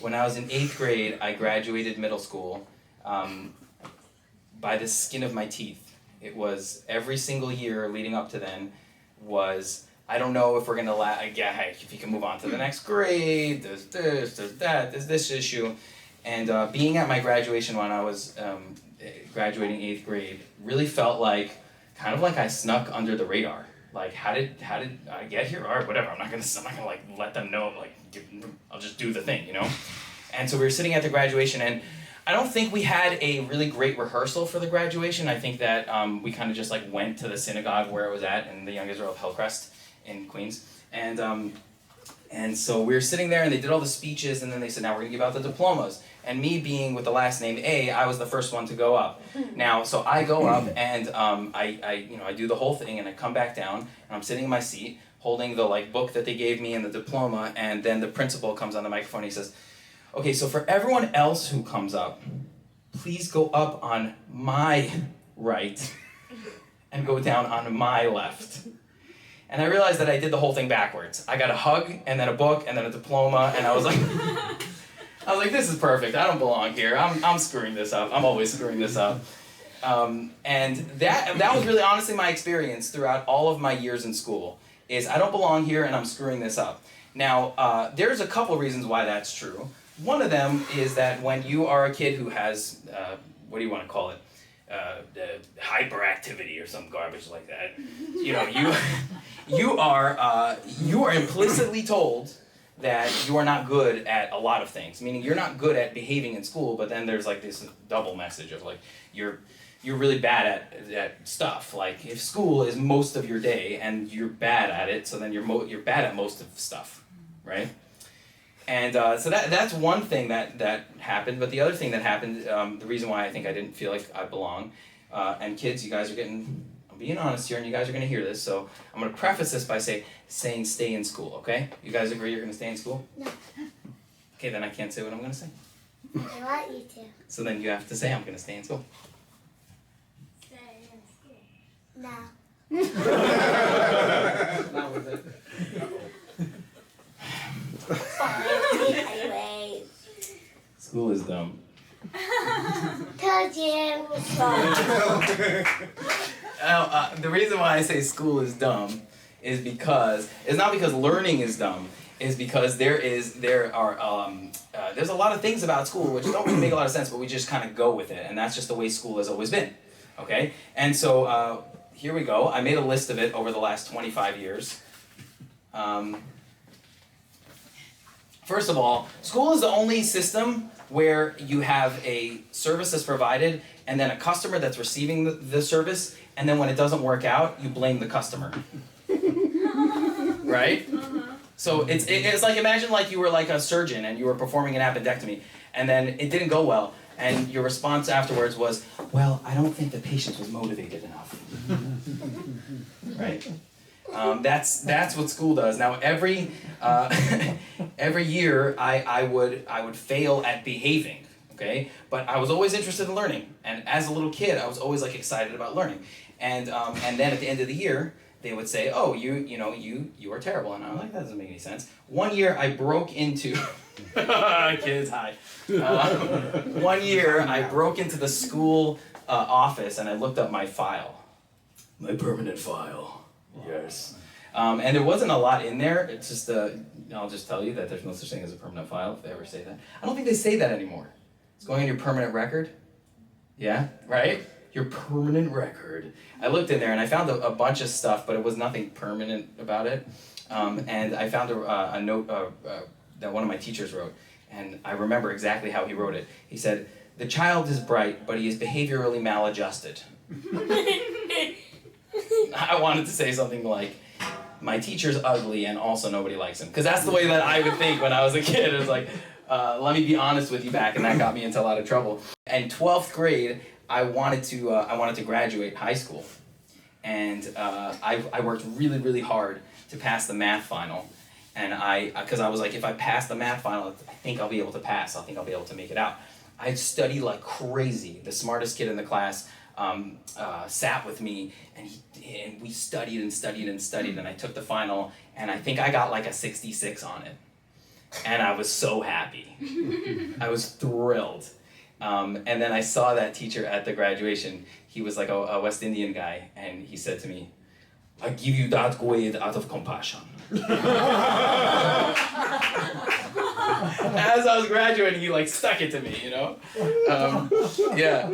when I was in 8th grade, I graduated middle school by the skin of my teeth. It was every single year leading up to then was, I don't know if we're going to, if you can move on to the next grade, there's this, there's that, there's this issue. And being at my graduation when I was graduating 8th grade really felt like, kind of like I snuck under the radar. Like, how did I get here? All right, whatever. I'm not gonna like let them know. Like, I'll just do the thing, you know. And so we were sitting at the graduation, and I don't think we had a really great rehearsal for the graduation. I think that we kind of just like went to the synagogue where it was at in the Young Israel of Hillcrest in Queens, and so we were sitting there, and they did all the speeches, and then they said, now we're gonna give out the diplomas. And me being with the last name A, I was the first one to go up. Now, so I go up, and I do the whole thing, and I come back down, and I'm sitting in my seat, holding the book that they gave me and the diploma, and then the principal comes on the microphone, and he says, okay, so for everyone else who comes up, please go up on my right and go down on my left. And I realized that I did the whole thing backwards. I got a hug, and then a book, and then a diploma, and I was like, this is perfect. I don't belong here. I'm screwing this up. I'm always screwing this up. And that was really honestly my experience throughout all of my years in school, is I don't belong here and I'm screwing this up. Now, there's a couple reasons why that's true. One of them is that when you are a kid who has, what do you want to call it? Hyperactivity or some garbage like that. You know, you are implicitly told that you are not good at a lot of things, meaning you're not good at behaving in school, but then there's like this double message of like, you're really bad at stuff. Like, if school is most of your day and you're bad at it, so then you're bad at most of stuff, right? And so that's one thing that happened, but the other thing that happened, the reason why I think I didn't feel like I belong, and kids, you guys are I'm being honest here, and you guys are going to hear this, so I'm going to preface this by saying stay in school, okay? You guys agree you're going to stay in school? No. Okay, then I can't say what I'm going to say. I want you to. So then you have to say I'm going to stay in school. Stay in school. No. Not with it. Anyway. School is dumb. Told you. The reason why I say school is dumb is because, it's not because learning is dumb, is because there's a lot of things about school which don't really make a lot of sense, but we just kind of go with it, and that's just the way school has always been, okay? And so here we go. I made a list of it over the last 25 years. First of all, school is the only system where you have a service that's provided and then a customer that's receiving the service, and then when it doesn't work out, you blame the customer. Right? So it's like, imagine like you were like a surgeon and you were performing an appendectomy, and then it didn't go well, and your response afterwards was, well, I don't think the patient was motivated enough. Right? That's what school does. Now every year I would fail at behaving, okay? But I was always interested in learning, and as a little kid I was always like excited about learning. And then at the end of the year they would say, oh, you are terrible, and I'm like, that doesn't make any sense. One year I broke into kids, hi. One year I broke into the school office and I looked up my file, my permanent file. Yes. And there wasn't a lot in there. It's just, I'll just tell you that there's no such thing as a permanent file, if they ever say that. I don't think they say that anymore. It's going on your permanent record. Yeah, right? Your permanent record. I looked in there and I found a bunch of stuff, but it was nothing permanent about it. And I found a note that one of my teachers wrote, and I remember exactly how he wrote it. He said, "The child is bright, but he is behaviorally maladjusted." I wanted to say something like, my teacher's ugly and also nobody likes him. Because that's the way that I would think when I was a kid. It was like, let me be honest with you back, and that got me into a lot of trouble. In 12th grade, I wanted to graduate high school. And I worked really, really hard to pass the math final. And because I was like, if I pass the math final, I think I'll be able to pass. I think I'll be able to make it out. I studied like crazy. The smartest kid in the class sat with me, and we studied and studied and studied, and I took the final, and I think I got like a 66 on it. And I was so happy. I was thrilled. And then I saw that teacher at the graduation. He was like a West Indian guy, and he said to me, "I give you that grade out of compassion." As I was graduating, he like stuck it to me, you know? Yeah.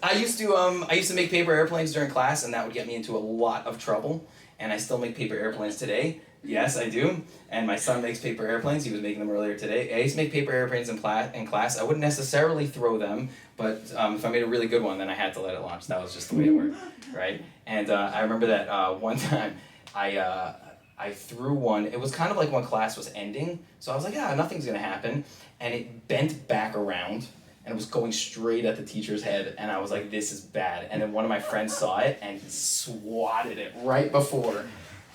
I used to make paper airplanes during class, and that would get me into a lot of trouble. And I still make paper airplanes today. Yes, I do. And my son makes paper airplanes. He was making them earlier today. I used to make paper airplanes in class. I wouldn't necessarily throw them, but if I made a really good one, then I had to let it launch. That was just the way it worked, right? And I remember that one time I threw one. It was kind of like when class was ending, so I was like, nothing's gonna happen. And it bent back around, and it was going straight at the teacher's head, and I was like, this is bad. And then one of my friends saw it, and he swatted it right before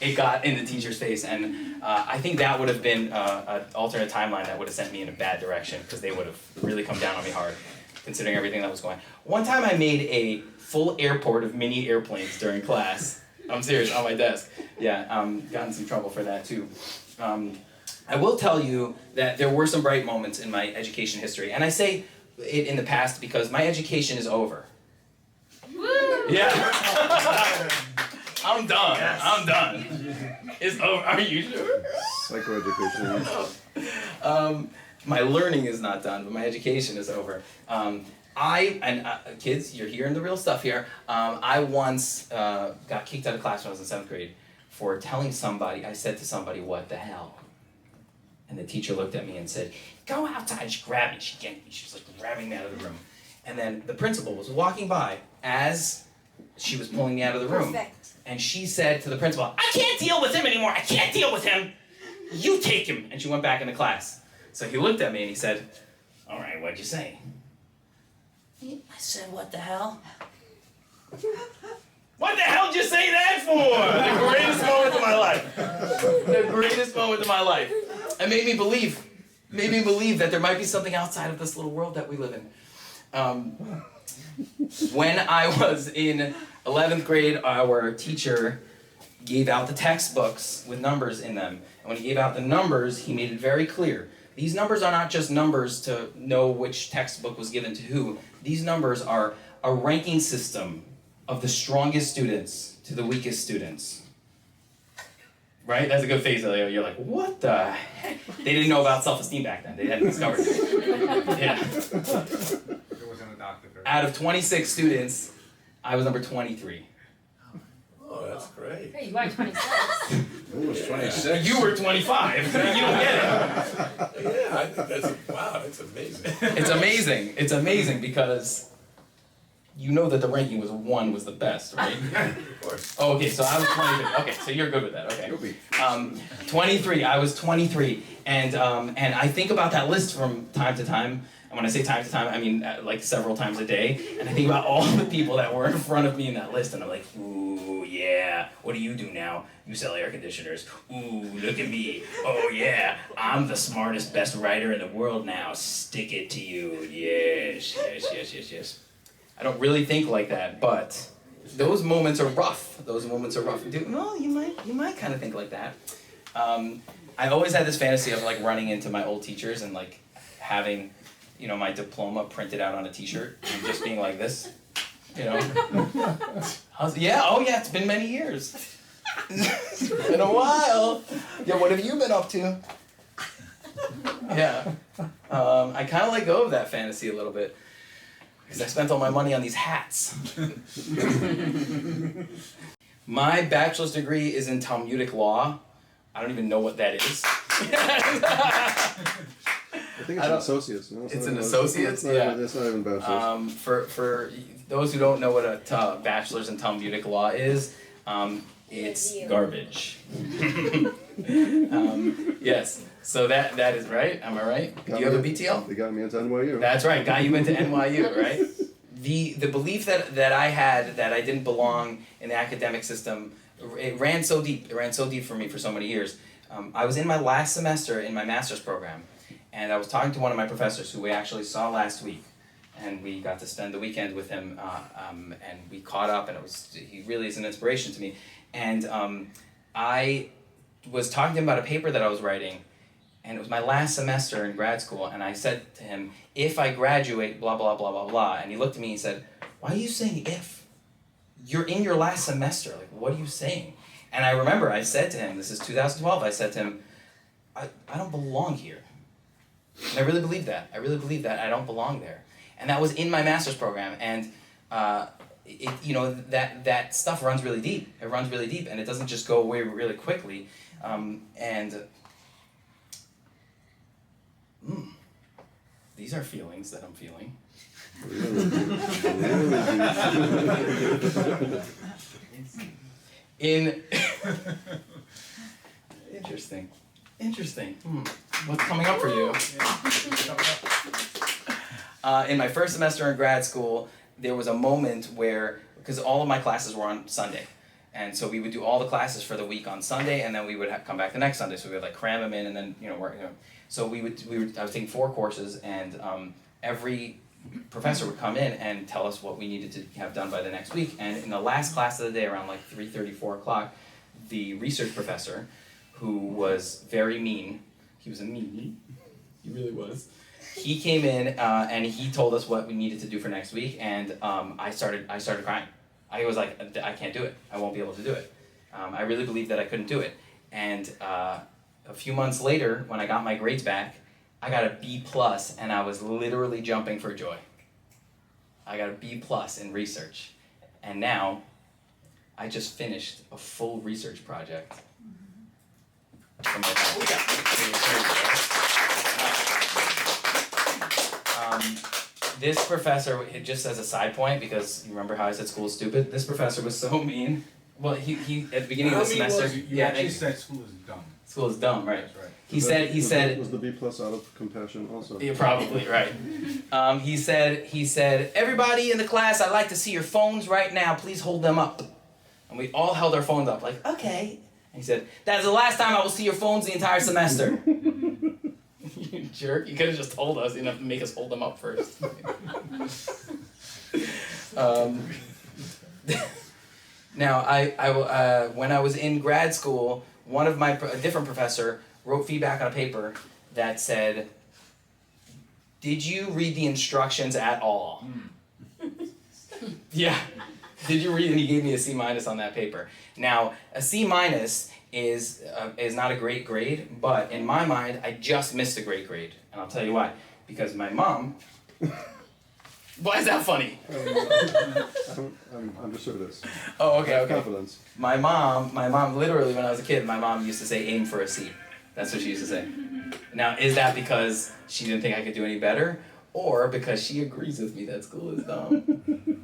it got in the teacher's face. And I think that would have been an alternate timeline that would have sent me in a bad direction, because they would have really come down on me hard, considering everything that was going on. One time I made a full airport of mini airplanes during class. I'm serious, on my desk. Yeah, got in some trouble for that too. I will tell you that there were some bright moments in my education history, and I say it in the past because my education is over. Woo! Yeah. I'm done. Yes. I'm done. It's over. Are you sure? Psychoeducation. My learning is not done, but my education is over. Kids, you're hearing the real stuff here. I once got kicked out of class when I was in 7th grade for telling somebody, I said to somebody, "What the hell?" And the teacher looked at me and said, "Go outside." She grabbed me. She yanked me. She was like grabbing me out of the room. And then the principal was walking by as she was pulling me out of the room. Perfect. And she said to the principal, "I can't deal with him anymore. I can't deal with him. You take him." And she went back into class. So he looked at me and he said, "All right, what'd you say?" I said, "What the hell?" What the hell did you say that for? The greatest moment of my life. The greatest moment of my life. It made me believe that there might be something outside of this little world that we live in. When I was in 11th grade, our teacher gave out the textbooks with numbers in them. And when he gave out the numbers, he made it very clear. These numbers are not just numbers to know which textbook was given to who. These numbers are a ranking system of the strongest students to the weakest students. Right? That's a good face. You're like, what the heck? They didn't know about self-esteem back then. They hadn't discovered it. Yeah. Out of 26 students, I was number 23. Oh, that's great. Hey, you are 26. Who was 26? You were 25. You don't get it. Yeah, I think that's amazing. It's amazing. It's amazing because you know that the ranking was 1 was the best, right? Of course. Oh, okay, so I was 23. Okay, so you're good with that. Okay. You'll be. 23. I was 23, and I think about that list from time to time. And when I say time to time, I mean like several times a day. And I think about all the people that were in front of me in that list, and I'm like, ooh, yeah. What do you do now? You sell air conditioners. Ooh, look at me. Oh yeah, I'm the smartest, best writer in the world now. Stick it to you. Yes, yes, yes, yes, yes. I don't really think like that, but those moments are rough. Those moments are rough. Well, you might kind of think like that. I always had this fantasy of like running into my old teachers and like having, you know, my diploma printed out on a T-shirt and just being like this, you know. It's been many years. It's been a while. Yeah, what have you been up to? Yeah, I kind of let go of that fantasy a little bit. Because I spent all my money on these hats. My bachelor's degree is in Talmudic law. I don't even know what that is. I think it's an associate's. No, It's an associate's? Yeah. That's not even bachelor's. For those who don't know what a bachelor's in Talmudic law is, it's garbage. Yes. So that is right. Am I right? Do you have a BTL? They got me into NYU. That's right. Got you into NYU, right? The belief that I had that I didn't belong in the academic system, it ran so deep. It ran so deep for me for so many years. I was in my last semester in my master's program, and I was talking to one of my professors who we actually saw last week, and we got to spend the weekend with him, and we caught up, and he really is an inspiration to me. And I was talking to him about a paper that I was writing, and it was my last semester in grad school, and I said to him, if I graduate, blah, blah, blah, blah, blah, and he looked at me and said, why are you saying if? You're in your last semester, like, what are you saying? And I remember I said to him, this is 2012, I said to him, I don't belong here. And I really believe that. I really believe that I don't belong there. And that was in my master's program, and that stuff runs really deep. It runs really deep, and it doesn't just go away really quickly. These are feelings that I'm feeling. Interesting. What's coming up for you? In my first semester in grad school, there was a moment where, because all of my classes were on Sunday, and so we would do all the classes for the week on Sunday, and then we would come back the next Sunday. So we would like cram them in, and then work. So I was taking 4 courses, and every professor would come in and tell us what we needed to have done by the next week. And in the last class of the day, around like 3:30, 4 o'clock, the research professor, who was very mean, he was a meanie, he really was. He came in and he told us what we needed to do for next week, and I started crying. I was like, I can't do it. I won't be able to do it. I really believed that I couldn't do it. And a few months later, when I got my grades back, I got a B+, and I was literally jumping for joy. I got a B+ in research. And now, I just finished a full research project. This professor, just as a side point, because you remember how I said school is stupid? This professor was so mean. Well, he at the beginning of the semester... You actually said school is dumb. School is dumb, right? That's right. He said... Was the B+ out of compassion also? Yeah, probably, right. He said, everybody in the class, I'd like to see your phones right now. Please hold them up. And we all held our phones up, like, okay. And he said, that's the last time I will see your phones the entire semester. You jerk. You could have just told us. You didn't have to make us hold them up first. Now, when I was in grad school, a different professor wrote feedback on a paper that said, did you read the instructions at all? Yeah. Did you read? And he gave me a C- on that paper. Now, a C- is not a great grade, but in my mind, I just missed a great grade. And I'll tell you why. Because my mom... Why is that funny? I'm just sure this. Oh, okay. Confidence. My mom, literally when I was a kid, my mom used to say, aim for a C. That's what she used to say. Now, is that because she didn't think I could do any better? Or because she agrees with me that school is dumb?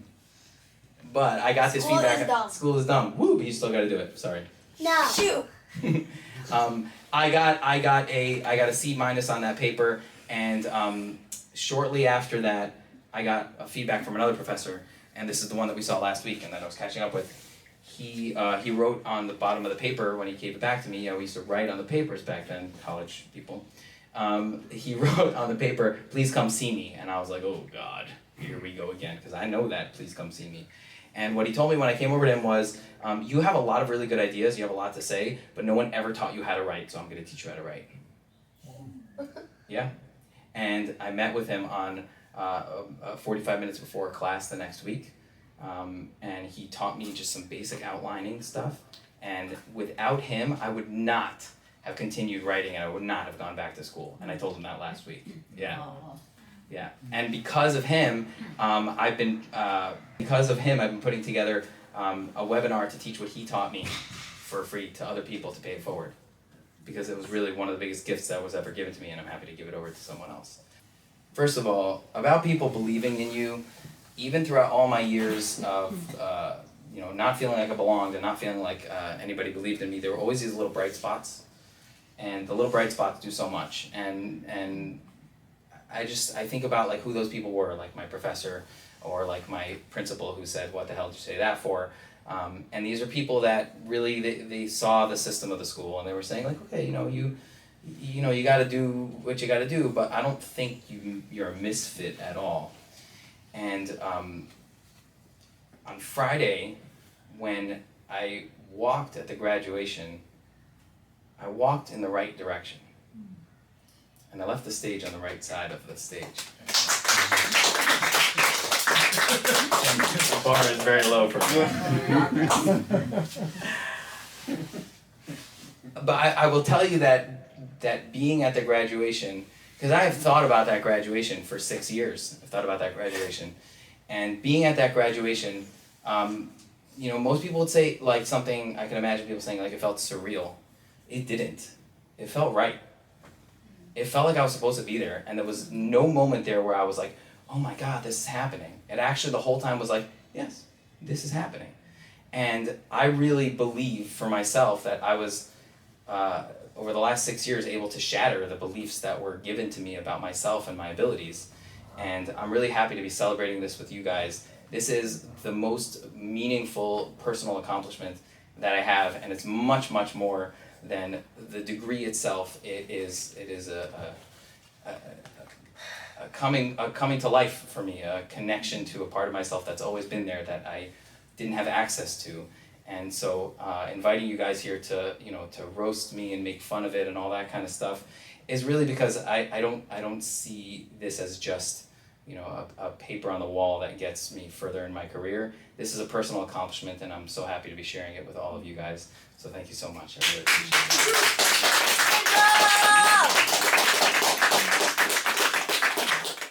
But I got this feedback. School is dumb. Woo, but you still gotta do it. Sorry. No. Shoot. I got a C- on that paper, and shortly after that, I got a feedback from another professor, and this is the one that we saw last week and that I was catching up with. He wrote on the bottom of the paper when he gave it back to me. We used to write on the papers back then, college people. He wrote on the paper, please come see me. And I was like, oh God, here we go again, because I know that, please come see me. And what he told me when I came over to him was, you have a lot of really good ideas, you have a lot to say, but no one ever taught you how to write, so I'm going to teach you how to write. Yeah. And I met with him on 45 minutes before a class the next week, and he taught me just some basic outlining stuff, and without him, I would not have continued writing, and I would not have gone back to school, and I told him that last week. Yeah. Yeah, and because of him, I've been putting together a webinar to teach what he taught me for free to other people to pay it forward, because it was really one of the biggest gifts that was ever given to me, and I'm happy to give it over to someone else. First of all, about people believing in you, even throughout all my years of not feeling like I belonged and not feeling like anybody believed in me, there were always these little bright spots, and the little bright spots do so much, and I think about like who those people were, like my professor or like my principal who said, what the hell did you say that for? And these are people that really, they saw the system of the school, and they were saying like, okay, you gotta do what you gotta do, but I don't think you're a misfit at all. And on Friday, when I walked at the graduation, I walked in the right direction. And I left the stage on the right side of the stage. The bar is very low for me. But I will tell you that being at the graduation, because I have thought about that graduation for 6 years. I've thought about that graduation. And being at that graduation, most people would say like something, I can imagine people saying like it felt surreal. It didn't. It felt right. It felt like I was supposed to be there, and there was no moment there where I was like, oh my God, this is happening. It actually the whole time was like, yes, this is happening. And I really believe for myself that I was, over the last 6 years, able to shatter the beliefs that were given to me about myself and my abilities. And I'm really happy to be celebrating this with you guys. This is the most meaningful personal accomplishment that I have, and it's much, much more than the degree itself. It is a coming to life for me, a connection to a part of myself that's always been there that I didn't have access to. And so inviting you guys here to roast me and make fun of it and all that kind of stuff is really because I don't see this as just a paper on the wall that gets me further in my career. This is a personal accomplishment, and I'm so happy to be sharing it with all of you guys. So thank you so much. I really appreciate it.